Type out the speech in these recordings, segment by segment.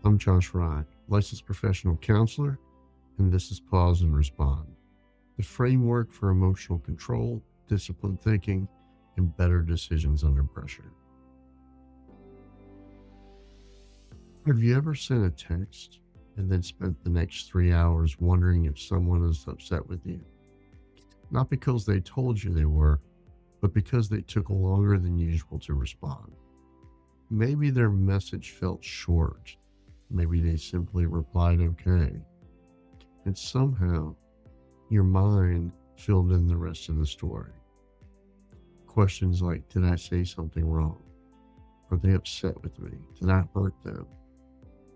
I'm Josh Rye, licensed professional counselor, and this is Pause and Respond, the framework for emotional control, disciplined thinking, and better decisions under pressure. Have you ever sent a text and then spent the next 3 hours wondering if someone is upset with you? Not because they told you they were, but because they took longer than usual to respond. Maybe their message felt short. Maybe they simply replied okay. And somehow your mind filled in the rest of the story. Questions like, did I say something wrong? Are they upset with me? Did I hurt them?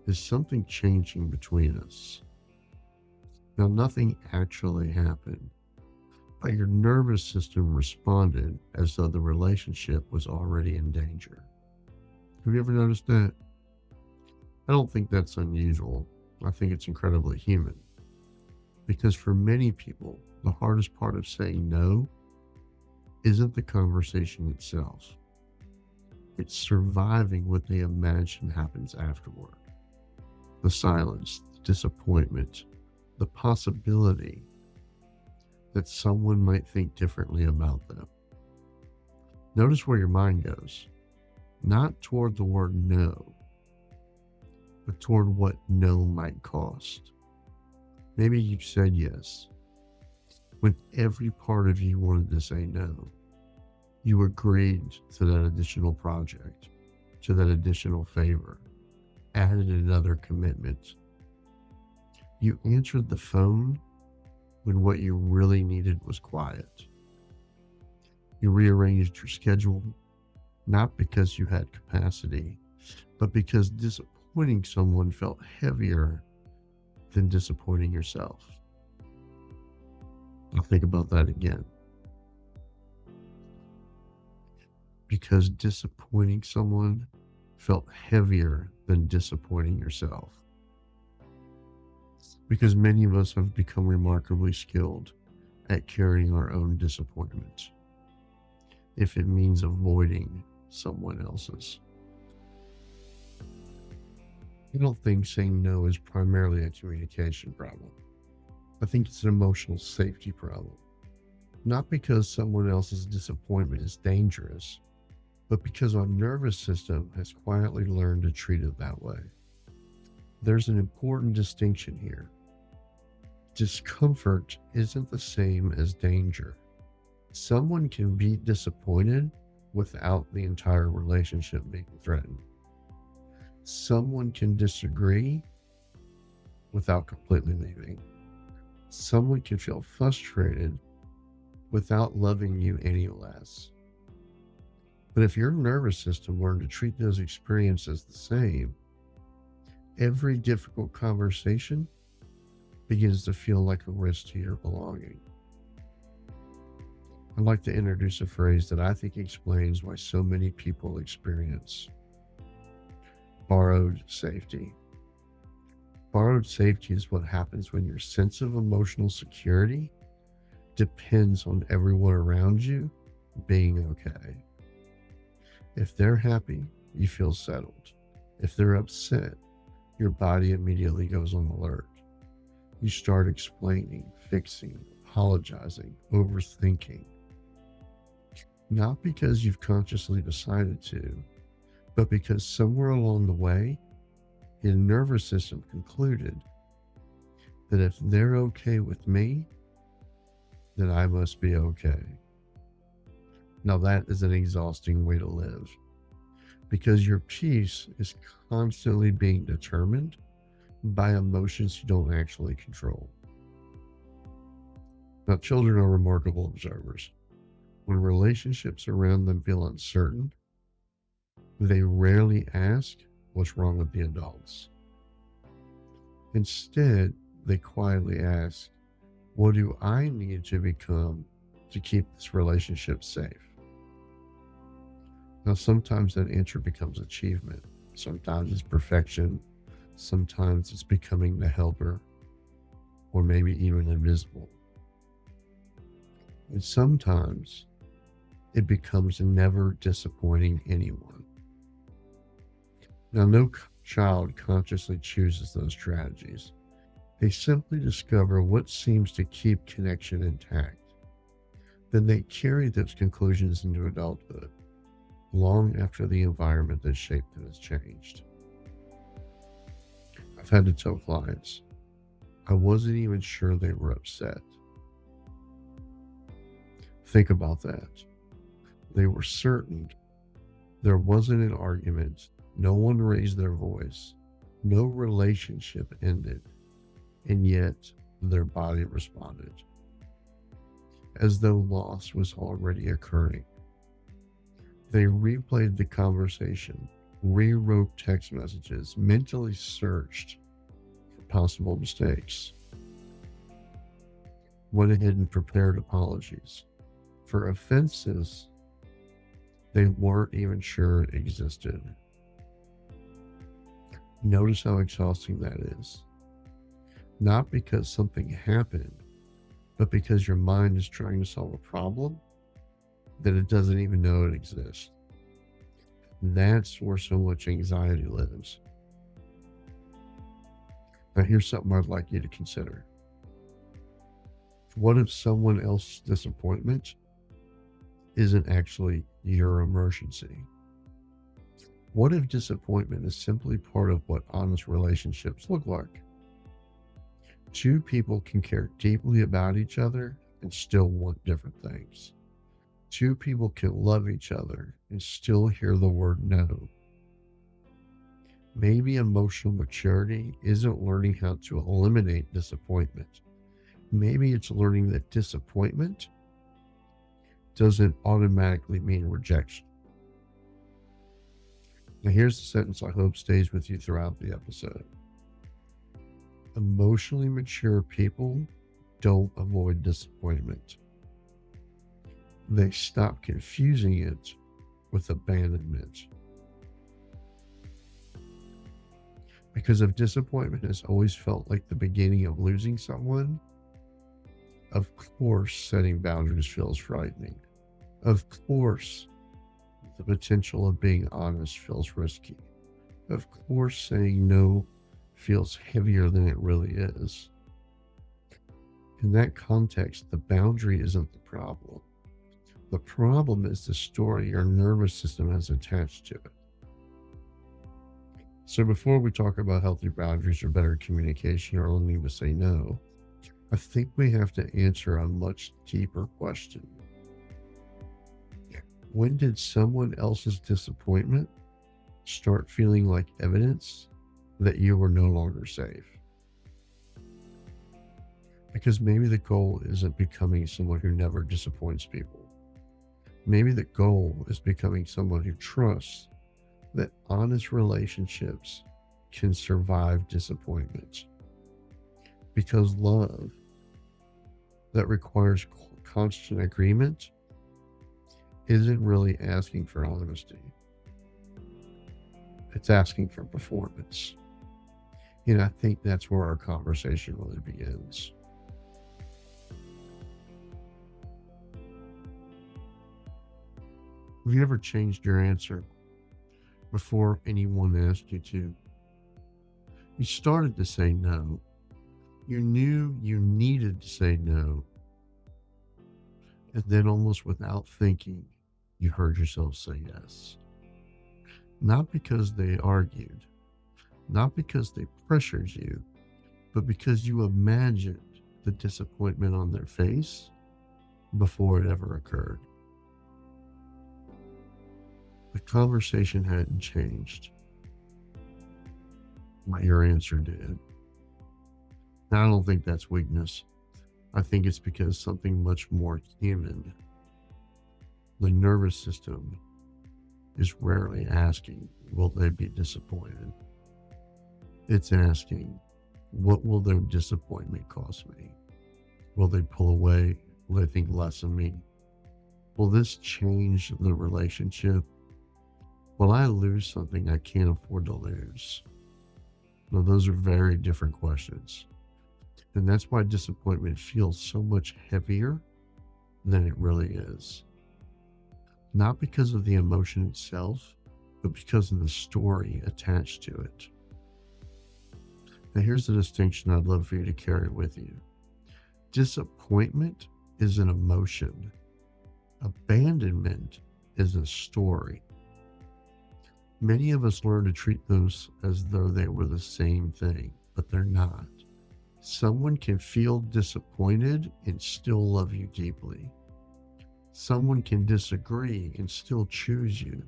Is something changing between us? Now, nothing actually happened, but your nervous system responded as though the relationship was already in danger. Have you ever noticed that? I don't think that's unusual. I think it's incredibly human. Because for many people, the hardest part of saying no isn't the conversation itself. It's surviving what they imagine happens afterward. The silence, the disappointment, the possibility that someone might think differently about them. Notice where your mind goes. Not toward the word no, but toward what no might cost. Maybe you said yes when every part of you wanted to say no. You agreed to that additional project, to that additional favor, added another commitment. You answered the phone when what you really needed was quiet. You rearranged your schedule, not because you had capacity, but because disappointing someone felt heavier than disappointing yourself. I'll think about that again. Because disappointing someone felt heavier than disappointing yourself. Because many of us have become remarkably skilled at carrying our own disappointment, if it means avoiding someone else's. I don't think saying no is primarily a communication problem. I think it's an emotional safety problem. Not because someone else's disappointment is dangerous, but because our nervous system has quietly learned to treat it that way. There's an important distinction here. Discomfort isn't the same as danger. Someone can be disappointed without the entire relationship being threatened. Someone can disagree without completely leaving. Someone can feel frustrated without loving you any less. But if your nervous system learned to treat those experiences the same, every difficult conversation begins to feel like a risk to your belonging. I'd like to introduce a phrase that I think explains why so many people experience borrowed safety. Borrowed safety is what happens when your sense of emotional security depends on everyone around you being okay. If they're happy, you feel settled. If they're upset, your body immediately goes on alert. You start explaining, fixing, apologizing, overthinking. Not because you've consciously decided to, but because somewhere along the way, your nervous system concluded that if they're okay with me, then I must be okay. Now that is an exhausting way to live, because your peace is constantly being determined by emotions you don't actually control. Now, children are remarkable observers. When relationships around them feel uncertain, they rarely ask what's wrong with the adults. Instead, they quietly ask, what do I need to become to keep this relationship safe? Now, sometimes that answer becomes achievement. Sometimes it's perfection. Sometimes it's becoming the helper, or maybe even invisible. And sometimes it becomes never disappointing anyone. Now, no child consciously chooses those strategies. They simply discover what seems to keep connection intact. Then they carry those conclusions into adulthood, long after the environment that shaped them has changed. I've had to tell clients, I wasn't even sure they were upset. Think about that. They were certain there wasn't an argument, no one raised their voice, no relationship ended, and yet their body responded, as though loss was already occurring. They replayed the conversation, rewrote text messages, mentally searched for possible mistakes, went ahead and prepared apologies for offenses they weren't even sure existed. Notice how exhausting that is. Not because something happened, but because your mind is trying to solve a problem that it doesn't even know it exists. That's where so much anxiety lives. Now, here's something I'd like you to consider. What if someone else's disappointment isn't actually your emergency? What if disappointment is simply part of what honest relationships look like? Two people can care deeply about each other and still want different things. Two people can love each other and still hear the word no. Maybe emotional maturity isn't learning how to eliminate disappointment. Maybe it's learning that disappointment doesn't automatically mean rejection. Now, here's the sentence I hope stays with you throughout the episode. Emotionally mature people don't avoid disappointment. They stop confusing it with abandonment. Because if disappointment has always felt like the beginning of losing someone, of course setting boundaries feels frightening. Of course, the potential of being honest feels risky. Of course, saying no feels heavier than it really is. In that context, the boundary isn't the problem. The problem is the story your nervous system has attached to it. So before we talk about healthy boundaries or better communication or learning to say no, I think we have to answer a much deeper question. When did someone else's disappointment start feeling like evidence that you were no longer safe? Because maybe the goal isn't becoming someone who never disappoints people. Maybe the goal is becoming someone who trusts that honest relationships can survive disappointment. Because love that requires constant agreement isn't really asking for honesty. It's asking for performance. And I think that's where our conversation really begins. Have you ever changed your answer before anyone asked you to? You started to say no. You knew you needed to say no. And then almost without thinking, you heard yourself say yes. Not because they argued, not because they pressured you, but because you imagined the disappointment on their face before it ever occurred. The conversation hadn't changed, but your answer did. Now, I don't think that's weakness. I think it's because something much more human, the nervous system, is rarely asking, will they be disappointed? It's asking, what will their disappointment cost me? Will they pull away? Will they think less of me? Will this change the relationship? Will I lose something I can't afford to lose? Now, those are very different questions. And that's why disappointment feels so much heavier than it really is. Not because of the emotion itself, but because of the story attached to it. Now, here's the distinction I'd love for you to carry with you. Disappointment is an emotion. Abandonment is a story. Many of us learn to treat those as though they were the same thing, but they're not. Someone can feel disappointed and still love you deeply. Someone can disagree and still choose you.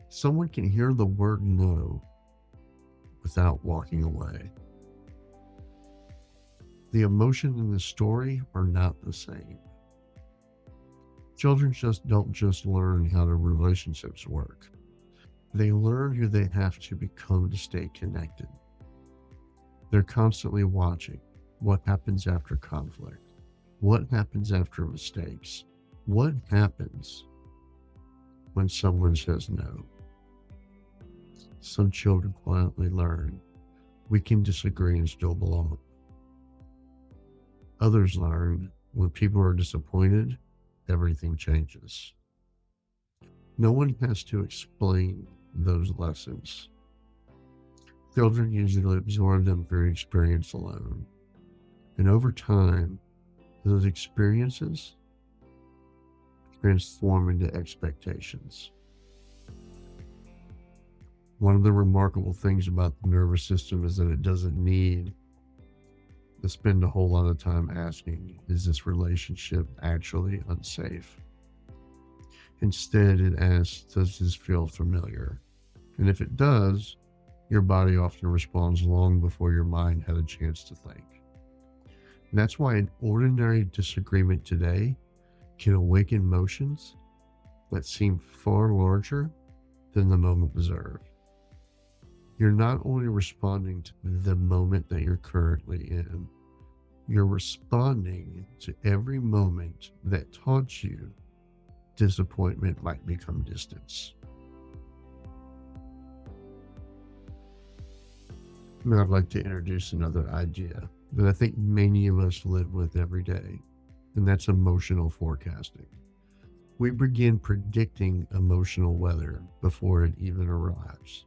Someone can hear the word no without walking away. The emotion and the story are not the same. Children don't just learn how their relationships work. They learn who they have to become to stay connected. They're constantly watching what happens after conflict, what happens after mistakes, what happens when someone says no. Some children quietly learn we can disagree and still belong. Others learn when people are disappointed, everything changes. No one has to explain those lessons. Children usually absorb them through experience alone. And over time, those experiences transform into expectations. One of the remarkable things about the nervous system is that it doesn't need to spend a whole lot of time asking, is this relationship actually unsafe? Instead, it asks, does this feel familiar? And if it does, your body often responds long before your mind had a chance to think. And that's why an ordinary disagreement today can awaken emotions that seem far larger than the moment deserved. You're not only responding to the moment that you're currently in, you're responding to every moment that taught you disappointment might become distance. Now I'd like to introduce another idea that I think many of us live with every day, and that's emotional forecasting. We begin predicting emotional weather before it even arrives.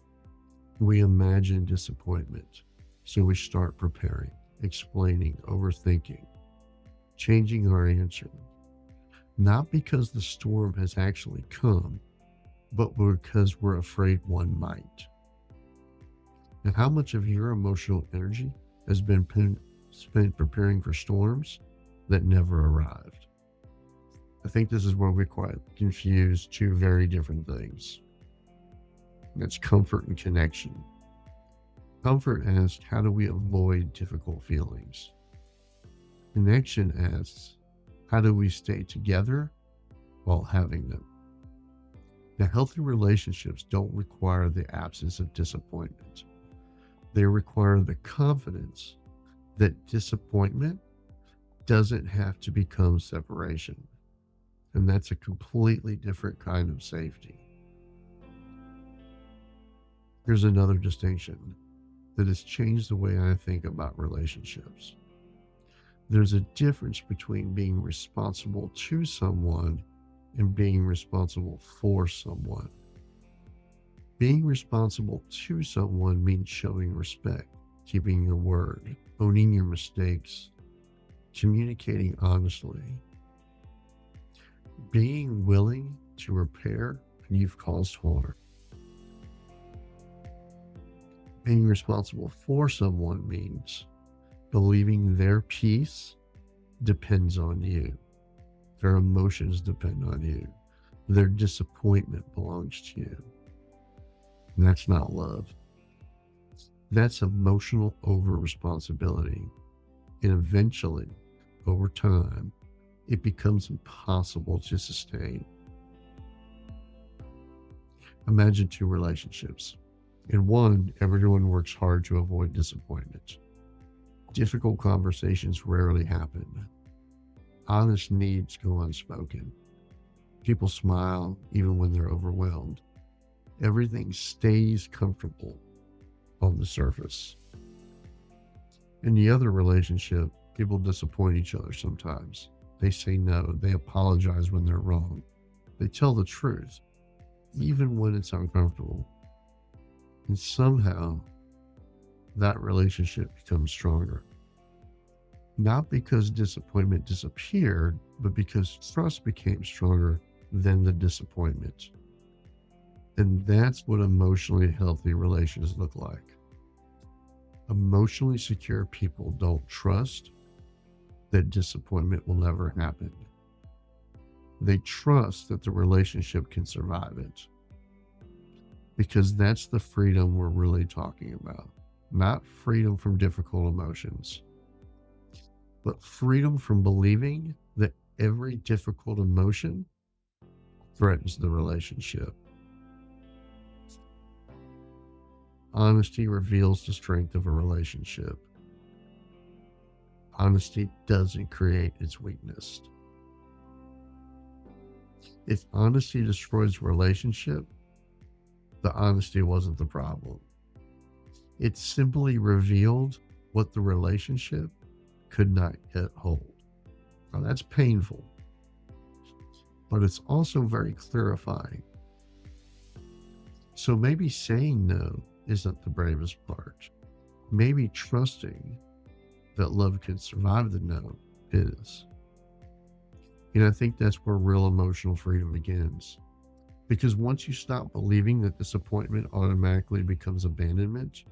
We imagine disappointment, so we start preparing, explaining, overthinking, changing our answer, not because the storm has actually come, but because we're afraid one might. And how much of your emotional energy has been spent preparing for storms that never arrived? I think this is where we quite confuse two very different things. That's comfort and connection. Comfort asks, how do we avoid difficult feelings? Connection asks, how do we stay together while having them? Now, healthy relationships don't require the absence of disappointment. They require the confidence that disappointment doesn't have to become separation. And that's a completely different kind of safety. Here's another distinction that has changed the way I think about relationships. There's a difference between being responsible to someone and being responsible for someone. Being responsible to someone means showing respect, keeping your word, owning your mistakes, communicating honestly, being willing to repair when you've caused harm. Being responsible for someone means believing their peace depends on you. Their emotions depend on you. Their disappointment belongs to you. And that's not love. That's emotional over-responsibility. And eventually, over time, it becomes impossible to sustain. Imagine two relationships. In one, everyone works hard to avoid disappointment. Difficult conversations rarely happen. Honest needs go unspoken. People smile even when they're overwhelmed. Everything stays comfortable on the surface. In the other relationship, people disappoint each other sometimes. They say no, they apologize when they're wrong. They tell the truth, even when it's uncomfortable. And somehow, that relationship becomes stronger. Not because disappointment disappeared, but because trust became stronger than the disappointment. And that's what emotionally healthy relations look like. Emotionally secure people don't trust that disappointment will never happen. They trust that the relationship can survive it. Because that's the freedom we're really talking about. Not freedom from difficult emotions, but freedom from believing that every difficult emotion threatens the relationship. Honesty reveals the strength of a relationship. Honesty doesn't create its weakness. If honesty destroys a relationship, the honesty wasn't the problem. It simply revealed what the relationship could not yet hold. Now that's painful, but it's also very clarifying. So maybe saying no isn't the bravest part. Maybe trusting that love can survive the no is. And I think that's where real emotional freedom begins. Because once you stop believing that disappointment automatically becomes abandonment,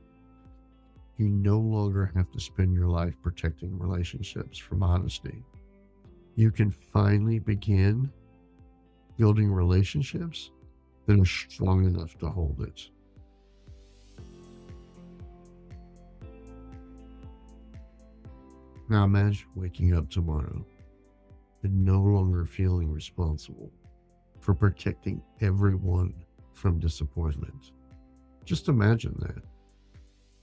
you no longer have to spend your life protecting relationships from honesty. You can finally begin building relationships that are strong enough to hold it. Now imagine waking up tomorrow and no longer feeling responsible for protecting everyone from disappointment. Just imagine that.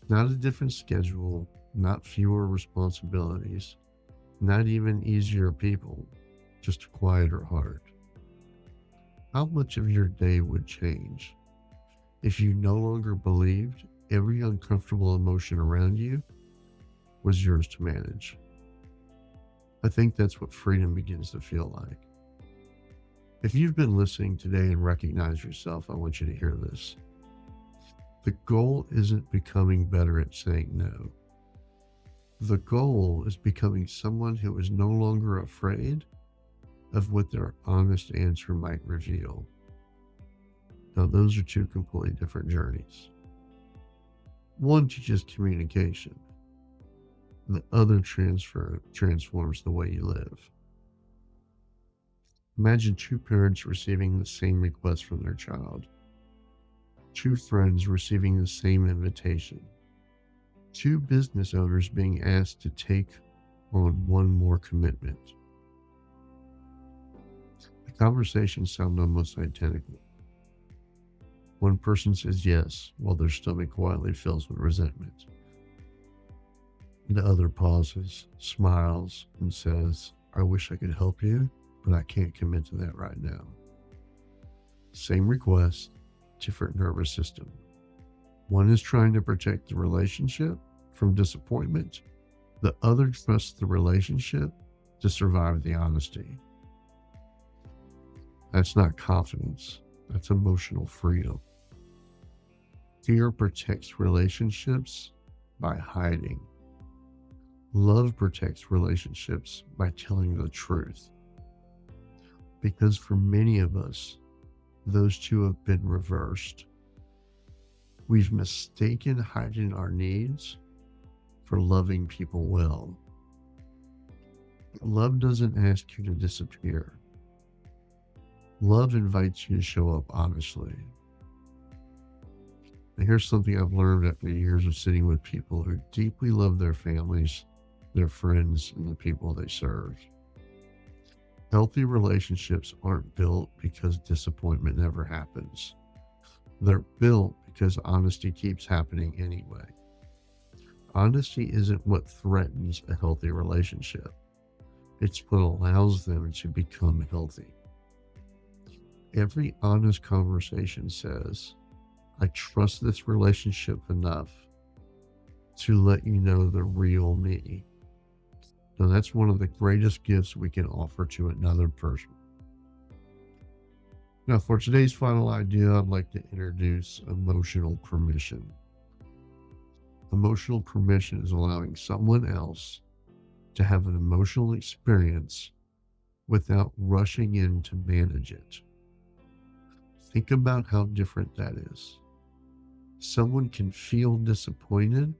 Not a different schedule, not fewer responsibilities, not even easier people, just a quieter heart. How much of your day would change if you no longer believed every uncomfortable emotion around you was yours to manage? I think that's what freedom begins to feel like. If you've been listening today and recognize yourself, I want you to hear this. The goal isn't becoming better at saying no. The goal is becoming someone who is no longer afraid of what their honest answer might reveal. Now, those are two completely different journeys. One teaches communication. The other transforms the way you live. Imagine two parents receiving the same request from their child. Two friends receiving the same invitation. Two business owners being asked to take on one more commitment. The conversations sound almost identical. One person says yes, while their stomach quietly fills with resentment. The other pauses, smiles, and says, I wish I could help you, but I can't commit to that right now. Same request, different nervous system. One is trying to protect the relationship from disappointment. The other trusts the relationship to survive the honesty. That's not confidence. That's emotional freedom. Fear protects relationships by hiding. Love protects relationships by telling the truth. Because for many of us, those two have been reversed. We've mistaken hiding our needs for loving people well. Love doesn't ask you to disappear. Love invites you to show up honestly. And here's something I've learned after years of sitting with people who deeply love their families, their friends, and the people they serve. Healthy relationships aren't built because disappointment never happens. They're built because honesty keeps happening anyway. Honesty isn't what threatens a healthy relationship. It's what allows them to become healthy. Every honest conversation says, I trust this relationship enough to let you know the real me. Now, that's one of the greatest gifts we can offer to another person. Now, for today's final idea, I'd like to introduce emotional permission. Emotional permission is allowing someone else to have an emotional experience without rushing in to manage it. Think about how different that is. Someone can feel disappointed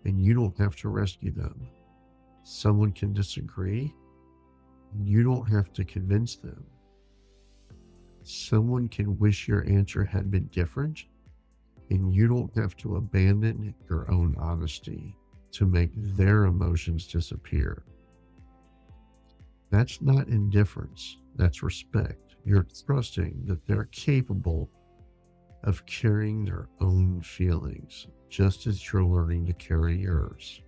and you don't have to rescue them. Someone can disagree and you don't have to convince them. Someone can wish your answer had been different and you don't have to abandon your own honesty to make their emotions disappear. That's not indifference, that's respect. You're trusting that they're capable of carrying their own feelings, just as you're learning to carry yours.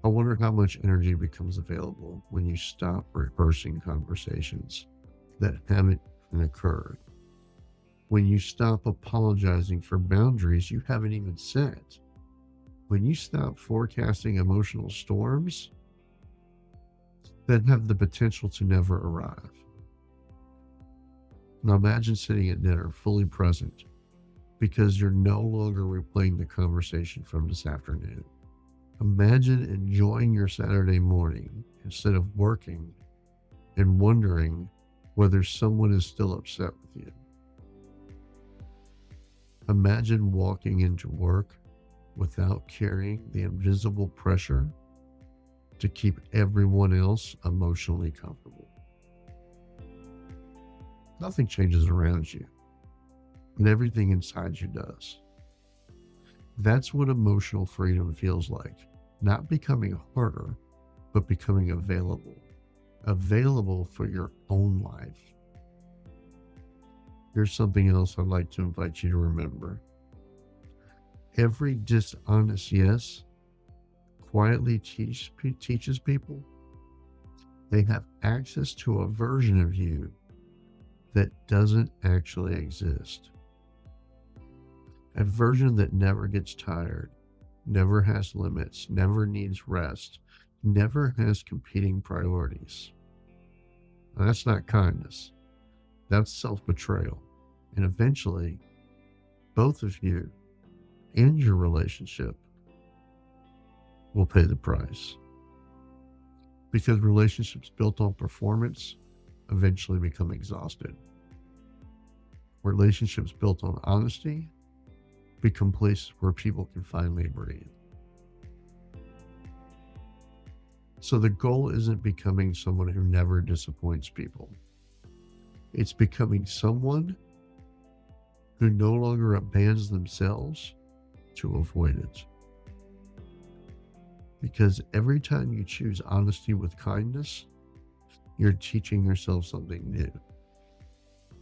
I wonder how much energy becomes available when you stop rehearsing conversations that haven't even occurred. When you stop apologizing for boundaries you haven't even set. When you stop forecasting emotional storms that have the potential to never arrive. Now imagine sitting at dinner fully present because you're no longer replaying the conversation from this afternoon. Imagine enjoying your Saturday morning instead of working and wondering whether someone is still upset with you. Imagine walking into work without carrying the invisible pressure to keep everyone else emotionally comfortable. Nothing changes around you, and everything inside you does. That's what emotional freedom feels like. Not becoming harder, but becoming available. Available for your own life. Here's something else I'd like to invite you to remember. Every dishonest yes quietly teaches people they have access to a version of you that doesn't actually exist. A version that never gets tired, never has limits, never needs rest, never has competing priorities. Now, that's not kindness. That's self-betrayal. And eventually, both of you and your relationship will pay the price. Because relationships built on performance eventually become exhausted. Relationships built on honesty become places where people can finally breathe. So the goal isn't becoming someone who never disappoints people. It's becoming someone who no longer abandons themselves to avoid it. Because every time you choose honesty with kindness, you're teaching yourself something new.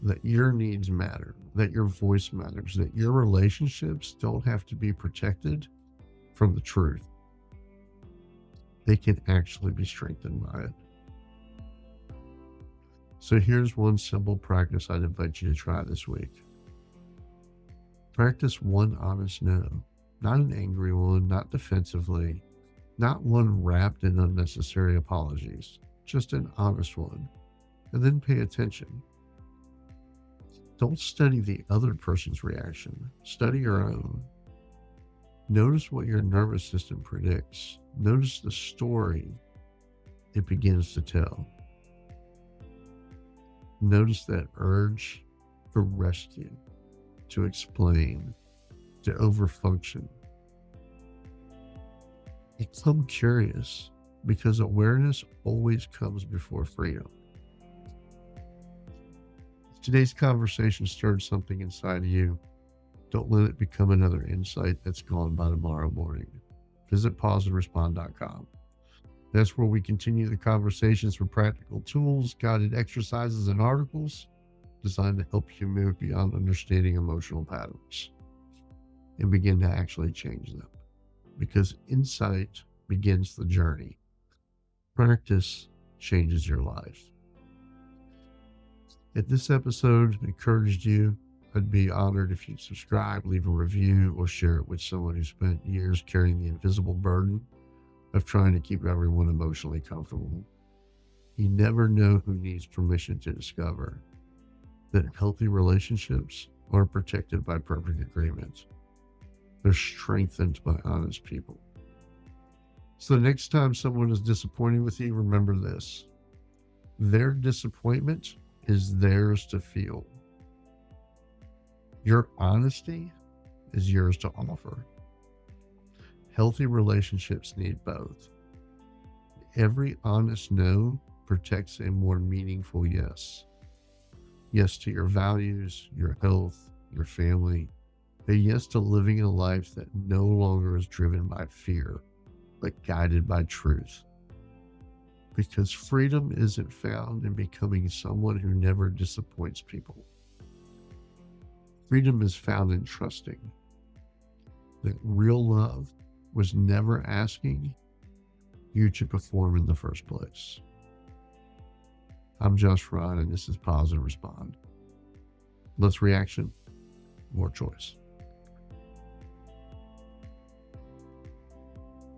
That your needs matter, that your voice matters, that your relationships don't have to be protected from the truth. They can actually be strengthened by it. So here's one simple practice I'd invite you to try this week. Practice one honest no, not an angry one, not defensively, not one wrapped in unnecessary apologies, just an honest one. And then pay attention. Don't study the other person's reaction. Study your own. Notice what your nervous system predicts. Notice the story it begins to tell. Notice that urge to rescue, to explain, to overfunction. Become curious, because awareness always comes before freedom. If today's conversation stirred something inside of you, don't let it become another insight that's gone by tomorrow morning. Visit pauseandrespond.com. That's where we continue the conversations with practical tools, guided exercises, and articles designed to help you move beyond understanding emotional patterns and begin to actually change them. Because insight begins the journey. Practice changes your life. If this episode encouraged you, I'd be honored if you'd subscribe, leave a review, or share it with someone who spent years carrying the invisible burden of trying to keep everyone emotionally comfortable. You never know who needs permission to discover that healthy relationships aren't protected by perfect agreements. They're strengthened by honest people. So the next time someone is disappointed with you, remember this: their disappointment is theirs to feel. Your honesty is yours to offer. Healthy relationships need both. Every honest no protects a more meaningful yes. Yes to your values, your health, your family. A yes to living a life that no longer is driven by fear, but guided by truth. Because freedom isn't found in becoming someone who never disappoints people. Freedom is found in trusting that real love was never asking you to perform in the first place. I'm Josh Rod, and this is Pause and Respond. Less reaction, more choice.